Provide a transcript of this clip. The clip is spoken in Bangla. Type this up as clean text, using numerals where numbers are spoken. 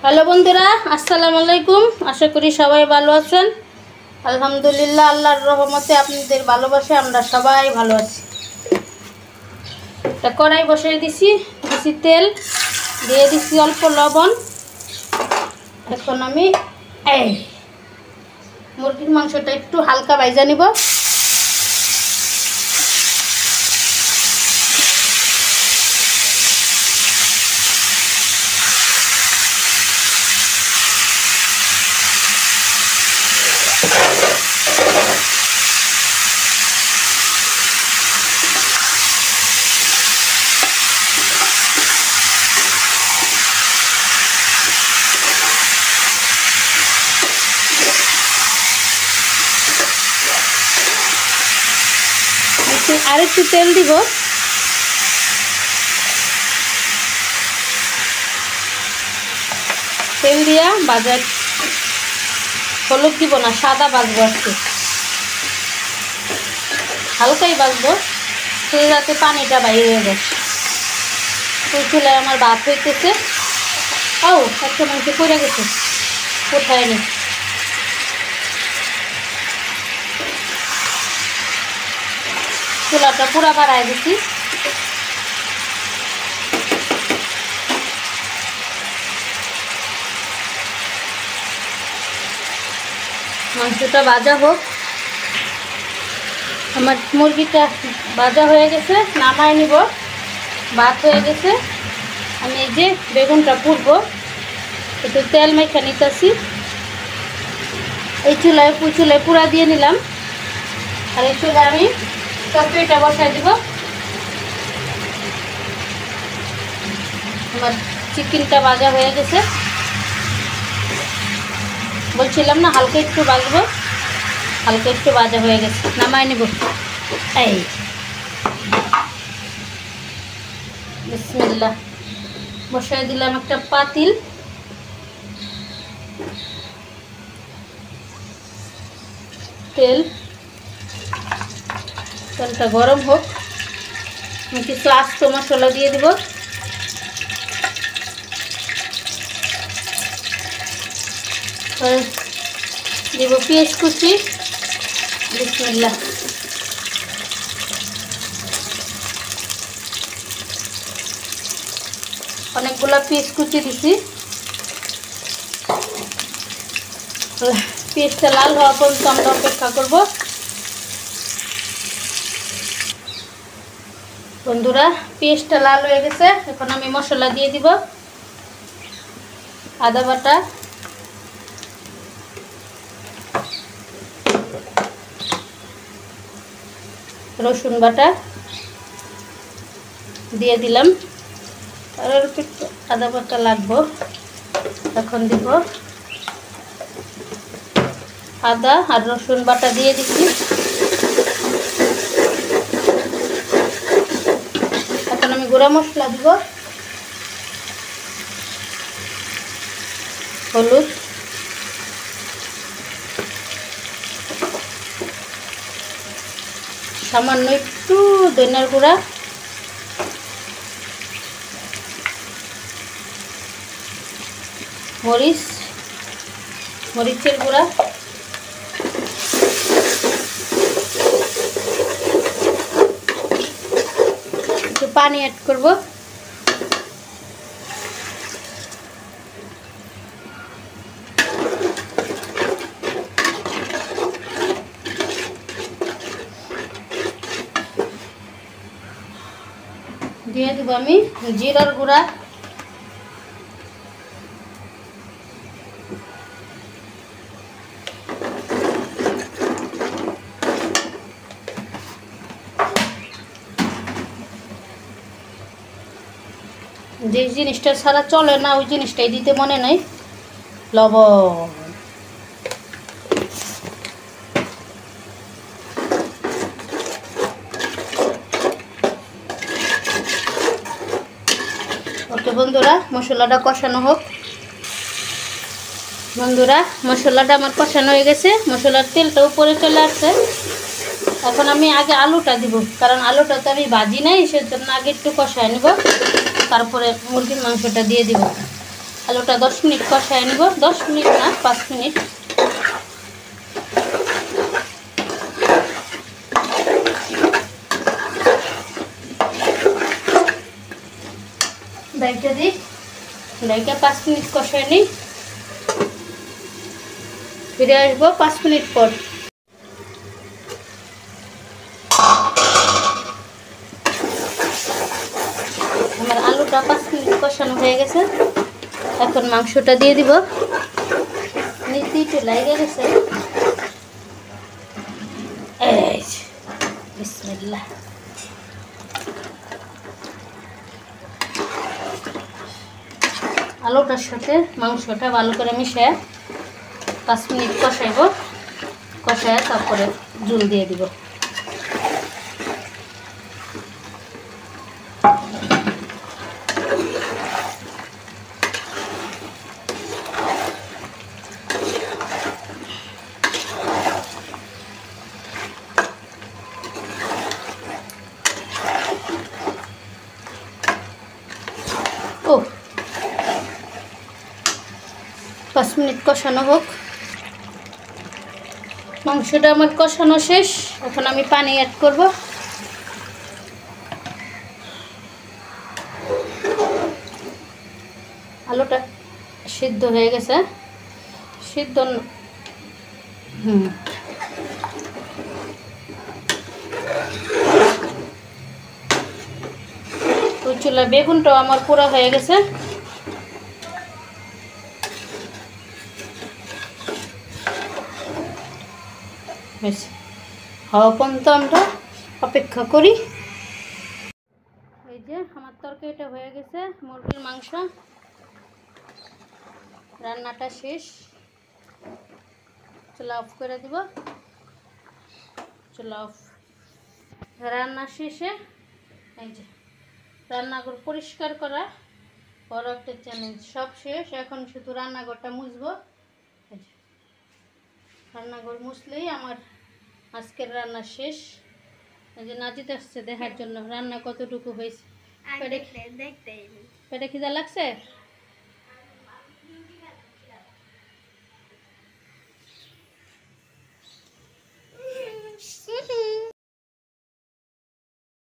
হ্যালো বন্ধুরা, আসসালামু আলাইকুম। আশা করি সবাই ভালো আছেন। আলহামদুলিল্লাহ, আল্লাহর রহমতে আপনাদের ভালোবাসায় আমরা সবাই ভালো আছি। একটা কড়াই বসিয়ে দিছি তেল দিয়ে দিছি, অল্প লবণ। এখন আমি এই মুরগির মাংসটা একটু হালকা ভাজা নিব। আরেকটু তেল দিব। তেল দিয়া বাজার হলুদ দিব না, সাদা ভাজবো একটু, হালকাই ভাজবো যাতে পানিটা বাইরে হয়ে যায়। চুলায় আমার ভাত হইতেছে। ও একটা মাংস পড়ে গেছে, কোথায় নেই। চুলাটা পুরা বাড়ায় দিছি। মাংসটা ভাজা হোক। আমার মুরগিটা ভাজা হয়ে গেছে, নামায় নিব। ভাত হয়ে গেছে। আমি এই যে বেগুনটা পুড়ব, একটু তেল মেখে নিতেছি। এই চুলায় পুরা দিয়ে নিলাম। আর এই চুলায় আমি তরকারিটা বসাই দিব। আমার চিকেনটা ভাজা হয়ে গেছে, বলছিলাম না হালকা একটু ভাজবো। হালকা একটু ভাজা হয়ে গেছে, নামায় নিব। এই বিসমিল্লাহ, বসাই দিলাম একটা পাতিল। তেলটা গরম হোক। আমি কিছু আস্ত মশলা দিয়ে দিব। দিব পেঁয়াজ কুচি। বিসমিল্লাহ, অনেকগুলা পেঁয়াজ কুচি দিছি। পেঁয়াজটা লাল হওয়া পর্যন্ত আমরা অপেক্ষা করব। বন্ধুরা, পেঁয়াজটা লাল হয়ে গেছে। এখন আমি মশলা দিয়ে দিব। আদা বাটা, রসুন বাটা দিয়ে দিলাম। আর একটু আদা বাটা লাগবে। এখন দিব আদা আর রসুন বাটা দিয়ে দিচ্ছি। এখন আমি গুঁড়া মশলা দিব। হলুদ, সামান্য একটু ধনিয়ার গুঁড়া, মরিচের গুঁড়া, একটু পানি অ্যাড করব। দিয়ে দেবো আমি জিরার গুঁড়া, যে জিনিসটা ছাড়া চলে না ওই জিনিসটাই দিতে মনে নাই, লবণ। ওকে বন্ধুরা, মশলাটা কষানো হোক। বন্ধুরা, মশলাটা আমার কষানো হয়ে গেছে। মশলার তেলটা উপরে চলে আসছে। এখন আমি আগে আলুটা দিব, কারণ আলুটা তো আমি ভাজি নাই, সেজন্য আগে একটু কষায় নেব। তারপরে মুরগির মাংসটা দিয়ে দিব। আলুটা 10 মিনিট কষায় নিব, 10 মিনিট না 5 মিনিট। ডাইটা দিই, ডাইটা 5 মিনিট কষায় নিই, ফিরে আসবো 5 মিনিট পর। আমার আলুটা 5 মিনিট কষানো হয়ে গেছে, এখন মাংসটা দিয়ে দিব। নিচে একটু লাগে গেছে, এই বিসমিল্লাহ। আলুটার সাথে মাংসটা ভালো করে মিশিয়ে 5 মিনিট কষাইব, কষায় তারপরে ঝোল দিয়ে দিব। ও 5 মিনিট কষানো হোক, মাংসটা আমার কষানো শেষ। এখন আমি পানি অ্যাড করব। আলুটা সিদ্ধ হয়ে গেছে, সিদ্ধ তো চুলা বেগুনটাও আমার পুরো হয়ে গেছে। বেশ হওয়া পর্যন্ত আমরা অপেক্ষা করি। এই যে আমার তরকারিটা হয়ে গেছে, মুরগির মাংস রান্নাটা শেষ। চুলা অফ করে দিব, চুলা অফ। রান্না শেষে এই যে রান্নাঘর পরিষ্কার করা বড় একটা চ্যালেঞ্জ, সব শেষ। এখন শুধু রান্নাঘরটা মুছবো। রান্নাঘর মুছলেই আমার আজকের রান্না শেষ। এই যে নাজিদ আসছে দেখার জন্য রান্না কতটুকু হয়েছে। পেটে খিদা লাগছে।